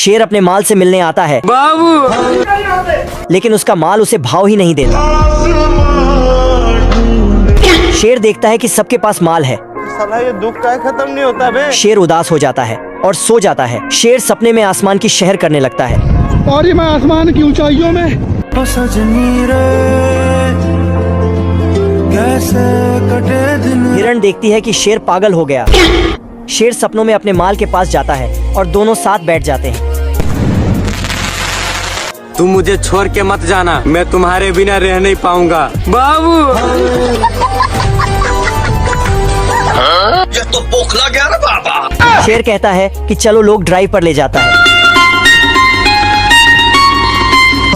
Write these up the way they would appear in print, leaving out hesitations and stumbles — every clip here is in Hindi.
शेर अपने माल से मिलने आता है बाबू, लेकिन उसका माल उसे भाव ही नहीं देता। शेर देखता है कि सबके पास माल है। साला ये दुख का खत्म नहीं होता बे। शेर उदास हो जाता है और सो जाता है। शेर सपने में आसमान की शहर करने लगता है और मैं आसमान की ऊंचाइयों में। हिरण देखती है कि शेर पागल हो गया। शेर सपनों में अपने माल के पास जाता है और दोनों साथ बैठ जाते हैं। तुम मुझे छोड़ के मत जाना, मैं तुम्हारे बिना रह नहीं पाऊंगा बाबू। ये तो बोखला गया ना बाबा। शेर कहता है कि चलो लोग ड्राइव पर ले जाता है।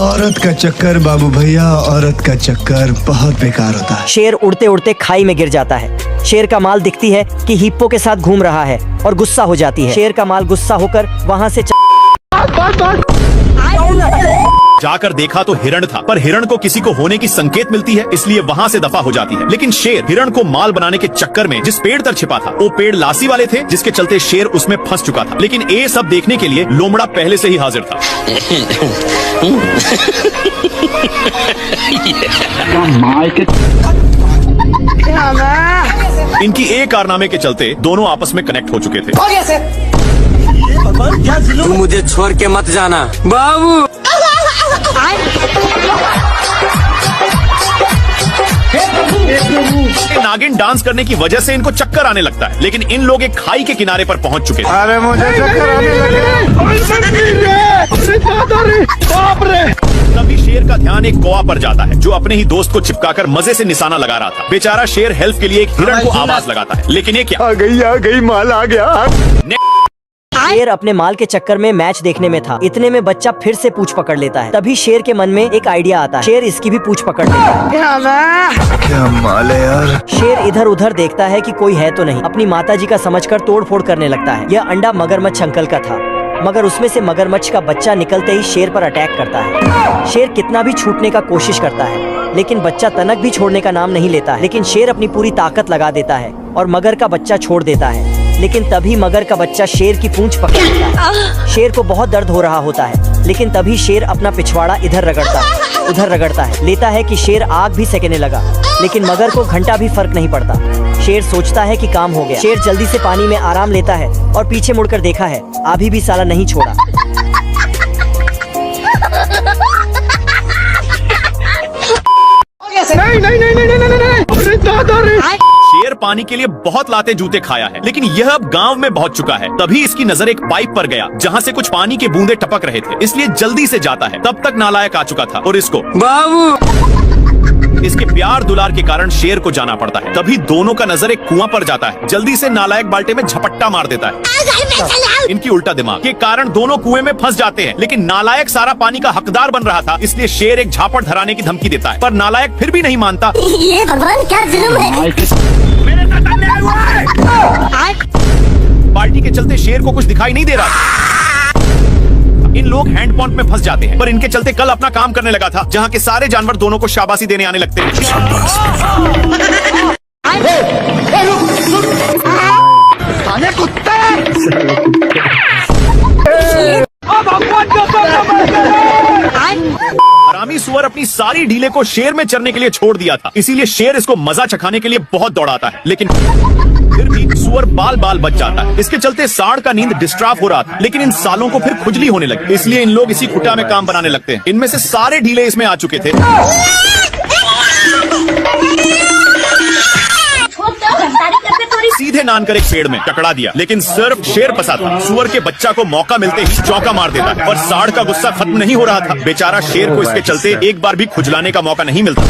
औरत का चक्कर बाबू भैया, औरत का चक्कर बहुत बेकार होता है। शेर उड़ते उड़ते खाई में गिर जाता है। शेर का माल दिखती है कि हिप्पो के साथ घूम रहा है और गुस्सा हो जाती है। शेर का माल गुस्सा होकर वहाँ से जाकर देखा तो हिरण था, पर हिरण को किसी को होने की संकेत मिलती है, इसलिए वहाँ से दफा हो जाती है। लेकिन शेर हिरण को माल बनाने के चक्कर में जिस पेड़ तर छिपा था, वो पेड़ लासी वाले थे, जिसके चलते शेर उसमें फंस चुका था। लेकिन ये सब देखने के लिए लोमड़ा पहले से ही हाजिर था। इनकी एक कारनामे के चलते दोनों आपस में कनेक्ट हो चुके थे। तुम मुझे छोड़ के मत जाना बाबू। नागिन डांस करने की वजह से इनको चक्कर आने लगता है, लेकिन इन लोग एक खाई के किनारे पर पहुंच चुके थे। अरे मुझे चक्कर आने लगे। तभी शेर का ध्यान एक कौवा पर जाता है, जो अपने ही दोस्त को चिपकाकर मजे से निशाना लगा रहा था। बेचारा शेर हेल्प के लिए एक हिरण को आवाज लगाता है, लेकिन ये क्या? आ गई माल आ गया। शेर अपने माल के चक्कर में मैच देखने में था। इतने में बच्चा फिर से पूंछ पकड़ लेता है। तभी शेर के मन में एक आइडिया आता है। शेर इसकी भी पूंछ पकड़ लेता है। क्या माल है यार। शेर इधर उधर देखता है कि कोई है तो नहीं। अपनी माताजी का समझकर तोड़ फोड़ करने लगता है। यह अंडा मगरमच्छ अंकल का था, मगर उसमें से मगरमच्छ का बच्चा निकलते ही शेर पर अटैक करता है। शेर कितना भी छूटने का कोशिश करता है, लेकिन बच्चा तनक भी छोड़ने का नाम नहीं लेता है। लेकिन शेर अपनी पूरी ताकत लगा देता है और मगर का बच्चा छोड़ देता है। लेकिन तभी मगर का बच्चा शेर की पूंछ पकड़ लेता है। शेर को बहुत दर्द हो रहा होता है, लेकिन तभी शेर अपना पिछवाड़ा इधर रगड़ता है, उधर रगड़ता है। लेता है कि शेर आग भी सेकने लगा, लेकिन मगर को घंटा भी फर्क नहीं पड़ता। शेर सोचता है कि काम हो गया। शेर जल्दी से पानी में आराम लेता है और पीछे मुड़कर देखा है, अभी भी साला नहीं छोड़ा। नहीं। शेर पानी के लिए बहुत लाते जूते खाया है, लेकिन यह अब गांव में पहुंच चुका है। तभी इसकी नजर एक पाइप पर गया, जहां से कुछ पानी के बूंदे टपक रहे थे, इसलिए जल्दी से जाता है। तब तक नालायक आ चुका था और इसको बाबू इसके प्यार दुलार के कारण शेर को जाना पड़ता है। तभी दोनों का नजर एक कुआं पर जाता है। जल्दी से नालायक बाल्टे में झपट्टा मार देता है। इनकी उल्टा दिमाग के कारण दोनों कुएं में फंस जाते हैं, लेकिन नालायक सारा पानी का हकदार बन रहा था, इसलिए शेर एक झापड़ धराने की धमकी देता है, पर नालायक फिर भी नहीं मानता। ये भगवान क्या जुल्म है। बाल्टी के चलते शेर को कुछ दिखाई नहीं दे रहा। इन लोग हैंड पंप में फंस जाते हैं, पर इनके चलते कल अपना काम करने लगा था, जहाँ के सारे जानवर दोनों को शाबाशी देने आने लगते हैं। हरामी सुअर अपनी सारी ढीले को शेर में चरने के लिए छोड़ दिया था, इसीलिए शेर इसको मजा चखाने के लिए बहुत दौड़ाता है, लेकिन फिर भी सुअर बाल बाल बच जाता है। इसके चलते सांड का नींद डिस्टर्ब हो रहा था, लेकिन इन सालों को फिर खुजली होने लगी, इसलिए इन लोग इसी खुटा में काम बनाने लगते हैं। इनमें से सारे ढीले इसमें आ चुके थे। सीधे नान कर एक पेड़ में टकरा दिया, लेकिन सिर्फ शेर फंसा था। सुअर के बच्चा को मौका मिलते ही चौका मार देता है, पर सांड का गुस्सा खत्म नहीं हो रहा था। बेचारा शेर को इसके चलते एक बार भी खुजलाने का मौका नहीं मिलता।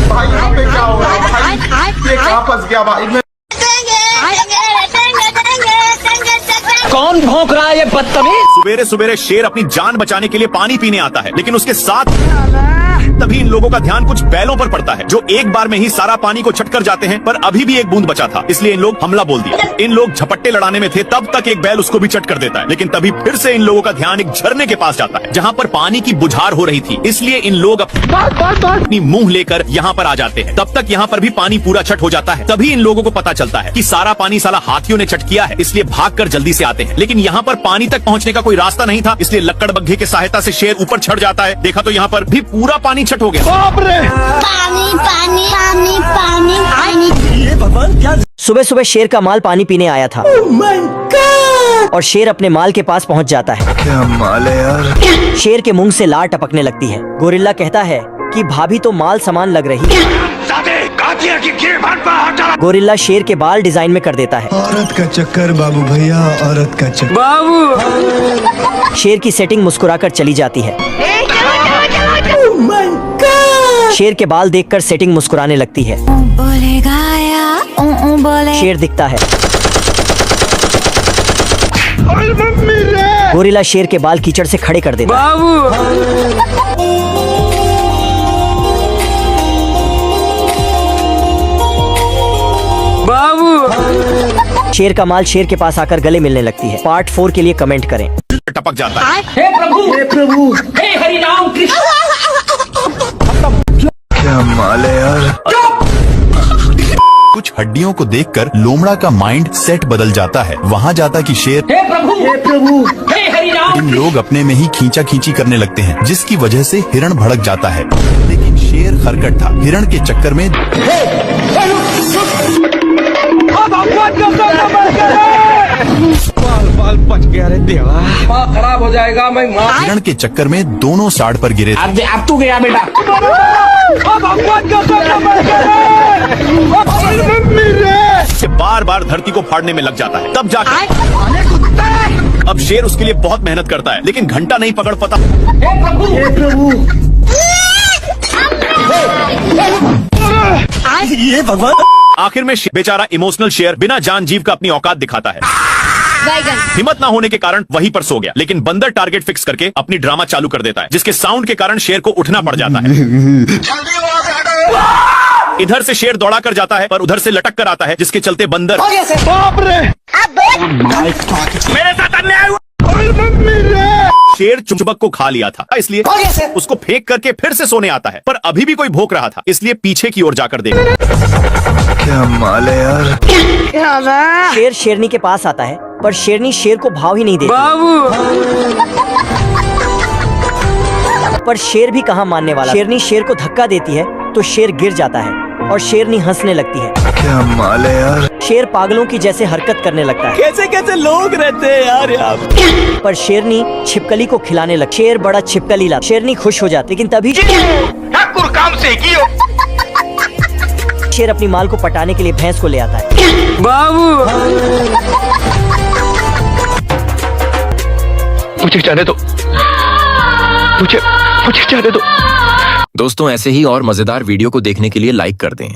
कौन भौंक रहा है ये बदतमीज? सुबेरे सुबेरे शेर अपनी जान बचाने के लिए पानी पीने आता है, लेकिन उसके साथ तभी इन लोगों का ध्यान कुछ बैलों पर पड़ता है जो एक बार में ही सारा पानी को छट कर जाते हैं, पर अभी भी एक बूंद बचा था, इसलिए इन लोग हमला बोल दिया। इन लोग झपट्टे लड़ाने में थे, तब तक एक बैल उसको भी चट कर देता है, लेकिन तभी फिर से इन लोगों का ध्यान एक झरने के पास जाता है जहाँ पर पानी की बुझार हो रही थी, इसलिए इन लोग अपनी मुंह लेकर यहाँ पर आ जाते हैं। तब तक यहाँ पर भी पानी पूरा छट हो जाता है। तभी इन लोगों को पता चलता है कि सारा पानी साला हाथियों ने चट किया है, इसलिए भागकर जल्दी से आते हैं। लेकिन यहाँ पर पानी तक पहुँचने का कोई रास्ता नहीं था, इसलिए लक्कड़ बग्घे की सहायता से शेर ऊपर चढ़ जाता है। देखा तो यहाँ पर भी पूरा पानी छट हो गया। पानी पानी पानी पानी पानी। सुबह सुबह शेर का माल पानी पीने आया था और शेर अपने माल के पास पहुंच जाता है। क्या माल है यार। शेर के मुंह से लार टपकने लगती है। गोरिल्ला कहता है कि भाभी तो माल समान लग रही है। गोरिल्ला शेर के बाल डिजाइन में कर देता है। औरत का चक्कर बाबू भैया, औरत का चक्कर। बाबू शेर की सेटिंग मुस्कुराकर चली जाती है। शेर के बाल देखकर सेटिंग मुस्कुराने लगती है। बोलेगा या बोले। शेर दिखता है। गोरिल्ला शेर के बाल कीचड़ से खड़े कर देता है। बाबू बाबू शेर का माल शेर के पास आकर गले मिलने लगती है। पार्ट 4 के लिए कमेंट करें। टपक जाता है। क्या माल है यार। कुछ हड्डियों को देखकर लोमड़ा का माइंड सेट बदल जाता है। वहाँ जाता कि शेर इन लोग अपने में ही खींचा खींची करने लगते हैं, जिसकी वजह से हिरण भड़क जाता है। लेकिन शेर खरकट था। हिरण के चक्कर में बाल बच गया रे देवा, खराब हो जाएगा। मैं हिरण के चक्कर में दोनों साइड पर गिरे थे। अब तू गया बेटा। बार बार धरती को फाड़ने में लग जाता है। तब जाकर अब शेर उसके लिए बहुत मेहनत करता है, लेकिन घंटा नहीं पकड़ पाता। ये भगवान। आखिर में बेचारा इमोशनल शेर बिना जान जीव का अपनी औकात दिखाता है। हिम्मत ना होने के कारण वहीं पर सो गया, लेकिन बंदर टारगेट फिक्स करके अपनी ड्रामा चालू कर देता है, जिसके साउंड के कारण शेर को उठना पड़ जाता है। इधर से शेर दौड़ा कर जाता है, पर उधर से लटक कर आता है, जिसके चलते बंदर बाप रे मेरे साथ अन्याय हुआ। शेर चुंबक को खा लिया था, इसलिए उसको फेंक करके फिर से सोने आता है, पर अभी भी कोई भौंक रहा था, इसलिए पीछे की ओर जाकर देखा। क्या माल है यार। शेर शेरनी के पास आता है, पर शेरनी शेर को भाव ही नहीं देती। पर शेर भी कहाँ मानने वाला। शेरनी शेर को धक्का देती है तो शेर गिर जाता है और शेरनी हंसने लगती है। क्या माल है यार। शेर पागलों की जैसे हरकत करने लगता है। कैसे कैसे लोग रहते हैं यार यहाँ। पर शेरनी छिपकली को खिलाने लग। शेर बड़ा छिपकली ला। शेरनी खुश हो जाती, लेकिन तभी शेर अपनी माल को पटाने के लिए भैंस को ले आता है। बाबू मुझे जाने दो, मुझे जाने दो। दोस्तों ऐसे ही और मजेदार वीडियो को देखने के लिए लाइक कर दें।